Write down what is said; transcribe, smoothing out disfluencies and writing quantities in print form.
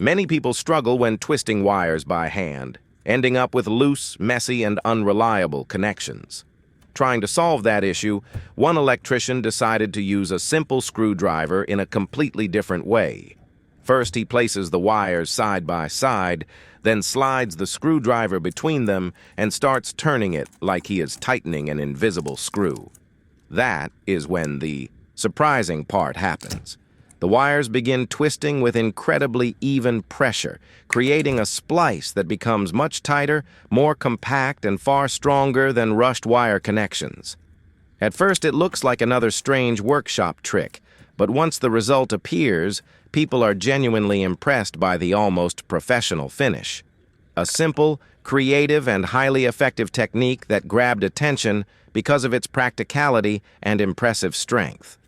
Many people struggle when twisting wires by hand, ending up with loose, messy, and unreliable connections. Trying to solve that issue, one electrician decided to use a simple screwdriver in a completely different way. First, he places the wires side by side, then slides the screwdriver between them and starts turning it like he is tightening an invisible screw. That is when the surprising part happens. The wires begin twisting with incredibly even pressure, creating a splice that becomes much tighter, more compact, and far stronger than rushed wire connections. At first, it looks like another strange workshop trick, but once the result appears, people are genuinely impressed by the almost professional finish. A simple, creative, and highly effective technique that grabbed attention because of its practicality and impressive strength.